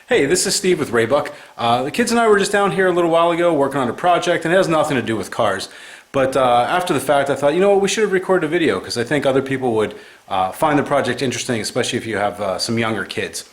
Hey, this is Steve with Raybuck. The kids and I were just down here a little while ago working on a project, and it has nothing to do with cars. But after the fact, I thought, you know what, we should have recorded a video because I think other people would find the project interesting, especially if you have some younger kids.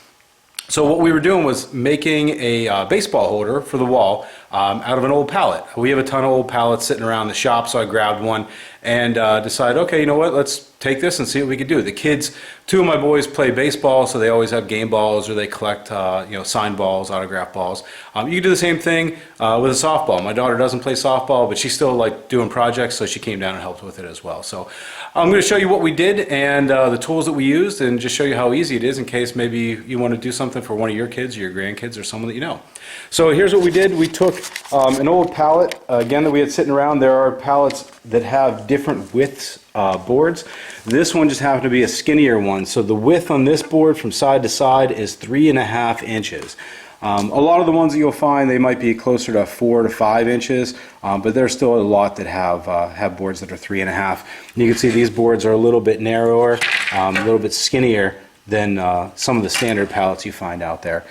So what we were doing was making a baseball holder for the wall out of an old pallet. We have a ton of old pallets sitting around the shop, so I grabbed one and decided, okay, you know what, let's take this and see what we could do. The kids, two of my boys play baseball, so they always have game balls or they collect signed balls, autograph balls. You can do the same thing with a softball. My daughter doesn't play softball, but she's still like doing projects, so she came down and helped with it as well. So I'm going to show you what we did and the tools that we used, and just show you how easy it is in case maybe you want to do something for one of your kids or your grandkids or someone that you know. So here's what we did. We took an old pallet, again, that we had sitting around. There are pallets that have different widths boards. This one just happened to be a skinnier one, so the width on this board from side to side is 3.5 inches. A lot of the ones that you'll find, they might be closer to 4 to 5 inches, but there's still a lot that have boards that are 3.5. And you can see these boards are a little bit narrower, a little bit skinnier than some of the standard pallets you find out there.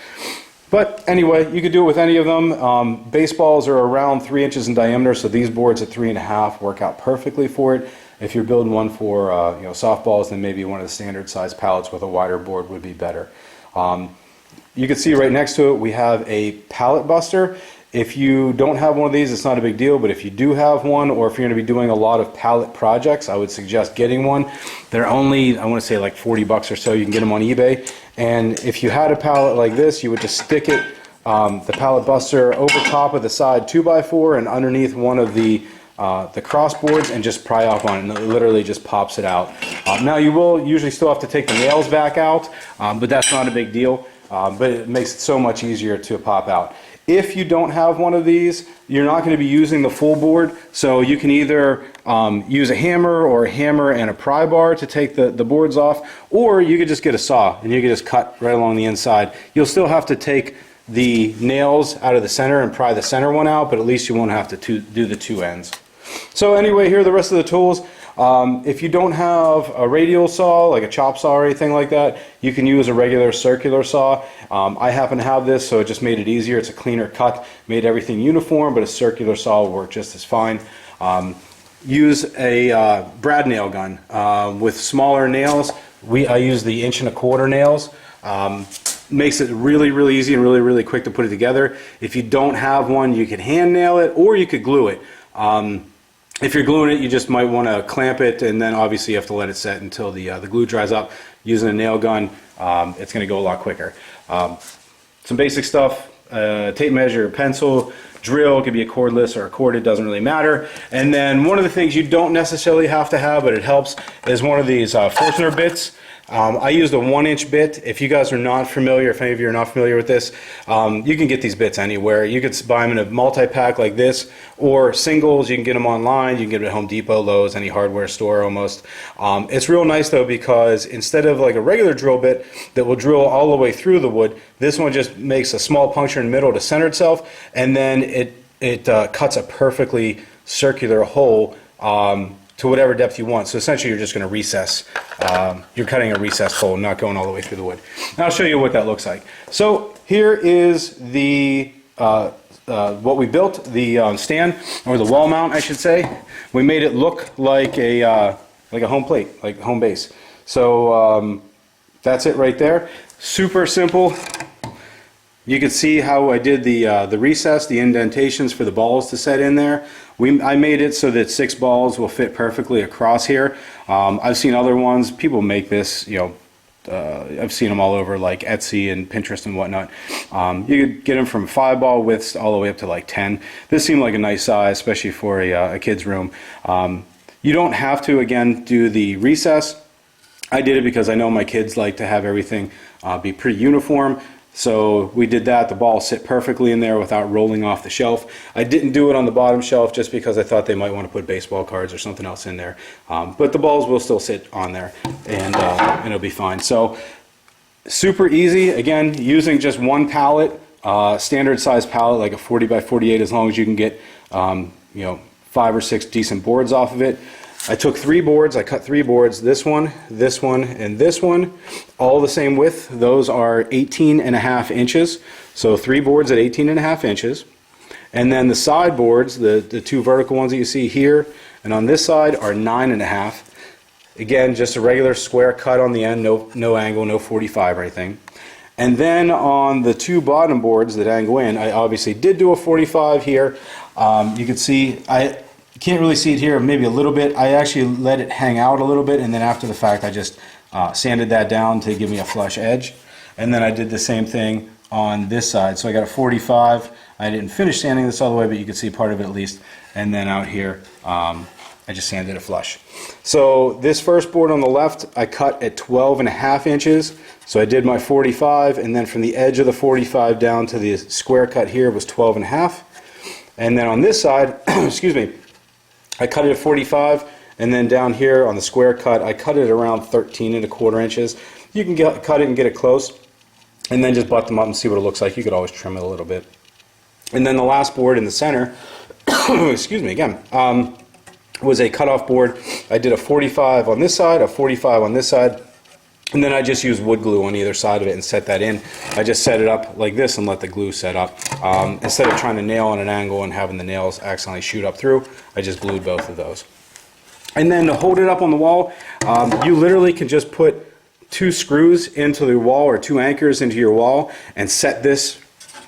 But anyway, you could do it with any of them. Baseballs are around 3 inches in diameter, so these boards at 3.5 work out perfectly for it. If you're building one for softballs, then maybe one of the standard size pallets with a wider board would be better. You can see right next to it we have a pallet buster. If you don't have one of these, it's not a big deal, but if you do have one, or if you're going to be doing a lot of pallet projects, I would suggest getting one. They're only, I want to say, like 40 bucks or so. You can get them on eBay. And if you had a pallet like this, you would just stick it, the pallet buster, over top of the side 2x4 and underneath one of the cross boards, and just pry up on it, and it literally just pops it out. Now you will usually still have to take the nails back out, but that's not a big deal. But it makes it so much easier to pop out. If you don't have one of these, you're not going to be using the full board, so you can either use a hammer or a hammer and a pry bar to take the boards off, or you could just get a saw and you can just cut right along the inside. You'll still have to take the nails out of the center and pry the center one out, but at least you won't have to do the two ends. So anyway, here are the rest of the tools. If you don't have a radial saw, like a chop saw or anything like that, you can use a regular circular saw. I happen to have this, so it just made it easier. It's a cleaner cut, made everything uniform, but a circular saw will work just as fine. Use a brad nail gun with smaller nails. I use the 1.25 inch nails. Makes it really, really easy and really, really quick to put it together. If you don't have one, you could hand nail it, or you could glue it. If you're gluing it, you just might want to clamp it, and then obviously you have to let it set until the glue dries up. Using a nail gun, it's going to go a lot quicker. Some basic stuff: tape measure, pencil, drill. It could be a cordless or a corded, doesn't really matter. And then one of the things you don't necessarily have to have, but it helps, is one of these Forstner bits. I used a 1-inch bit. If you guys are not familiar, if any of you are not familiar with this, you can get these bits anywhere. You could buy them in a multi-pack like this, or singles. You can get them online. You can get them at Home Depot, Lowe's, any hardware store almost. It's real nice though, because instead of like a regular drill bit that will drill all the way through the wood, this one just makes a small puncture in the middle to center itself, and then it cuts a perfectly circular hole to whatever depth you want. So essentially you're just going to recess. You're cutting a recessed hole, not going all the way through the wood. Now I'll show you what that looks like. So here is the what we built, the stand, or the wall mount I should say. We made it look like a home plate, like home base. So that's it right there. Super simple. You can see how I did the recess, the indentations for the balls to set in there. I made it so that 6 balls will fit perfectly across here. I've seen other ones. People make this, I've seen them all over like Etsy and Pinterest and whatnot. You could get them from 5-ball widths all the way up to like 10. This seemed like a nice size, especially for a kid's room. You don't have to, again, do the recess. I did it because I know my kids like to have everything be pretty uniform. So we did that. The balls sit perfectly in there without rolling off the shelf. I didn't do it on the bottom shelf just because I thought they might want to put baseball cards or something else in there. But the balls will still sit on there, and it'll be fine. So super easy. Again, using just one pallet, standard size pallet, like a 40 by 48, as long as you can get 5 or 6 decent boards off of it. I took 3 boards, I cut 3 boards, this one, and this one, all the same width. Those are 18.5 inches. So 3 boards at 18.5 inches. And then the side boards, the 2 vertical ones that you see here and on this side are 9.5. Again, just a regular square cut on the end, no angle, no 45 or anything. And then on the 2 bottom boards that angle in, I obviously did do a 45 here. You can see, I can't really see it here, maybe a little bit. I actually let it hang out a little bit, and then after the fact I just sanded that down to give me a flush edge. And then I did the same thing on this side. So I got a 45. I didn't finish sanding this all the way, but you can see part of it at least. And then out here, I just sanded it flush. So this first board on the left, I cut at 12.5 inches. So I did my 45, and then from the edge of the 45 down to the square cut here was 12.5. And then on this side, excuse me, I cut it at 45, and then down here on the square cut, I cut it around 13.25 inches. You can cut it and get it close, and then just butt them up and see what it looks like. You could always trim it a little bit. And then the last board in the center, excuse me again, was a cutoff board. I did a 45 on this side, a 45 on this side, and then I just used wood glue on either side of it and set that in. I just set it up like this and let the glue set up. Instead of trying to nail on an angle and having the nails accidentally shoot up through, I just glued both of those. And then to hold it up on the wall, you literally can just put 2 screws into the wall or 2 anchors into your wall and set this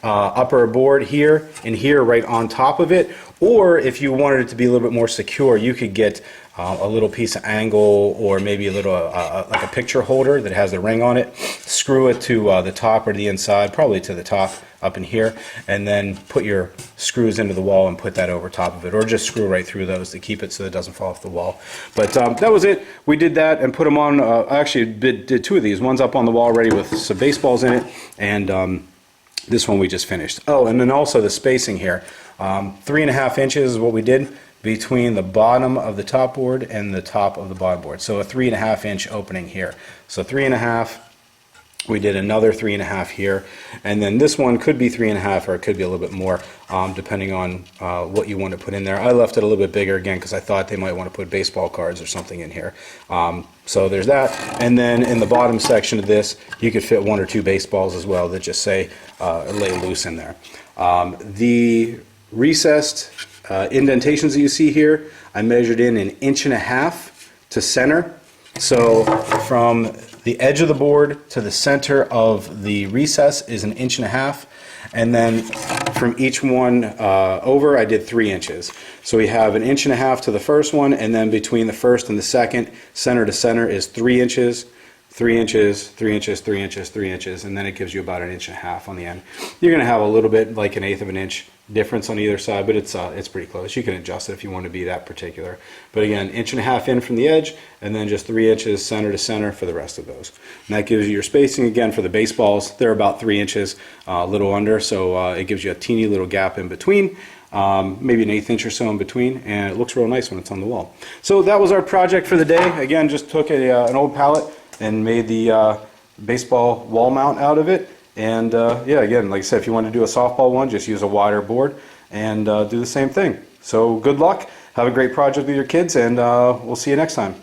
upper board here and here right on top of it. Or if you wanted it to be a little bit more secure, you could get a little piece of angle or maybe a little like a picture holder that has the ring on it. Screw it to the top or the inside, probably to the top up in here, and then put your screws into the wall and put that over top of it, or just screw right through those to keep it so it doesn't fall off the wall. But that was it. We did that and put them on. I actually did 2 of these. One's up on the wall already with some baseballs in it, and this one we just finished. Oh, and then also the spacing here. 3.5 inches is what we did between the bottom of the top board and the top of the bottom board. So a 3.5 inch opening here. So 3.5. We did another 3.5 here, and then this one could be 3.5, or it could be a little bit more, depending on what you want to put in there. I left it a little bit bigger again because I thought they might want to put baseball cards or something in here. So there's that, and then in the bottom section of this, you could fit 1 or 2 baseballs as well that just say lay loose in there. The recessed indentations that you see here, I measured in 1.5 inches to center. So from the edge of the board to the center of the recess is 1.5 inches, and then from each one over I did 3 inches. So we have 1.5 inches to the first one, and then between the first and the second, center to center is 3 inches, 3 inches, 3 inches, 3 inches, 3 inches, and then it gives you about 1.5 inches on the end. You're going to have a little bit like 1/8 of an inch difference on either side, but it's pretty close. You can adjust it if you want to be that particular. But again, 1.5 inches in from the edge, and then just 3 inches center to center for the rest of those. And that gives you your spacing again for the baseballs. They're about 3 inches, a little under, so it gives you a teeny little gap in between. Maybe 1/8 inch or so in between, and it looks real nice when it's on the wall. So that was our project for the day. Again, just took an old pallet and made the baseball wall mount out of it. And yeah, again, like I said, if you want to do a softball one, just use a wider board and do the same thing. So good luck. Have a great project with your kids, and we'll see you next time.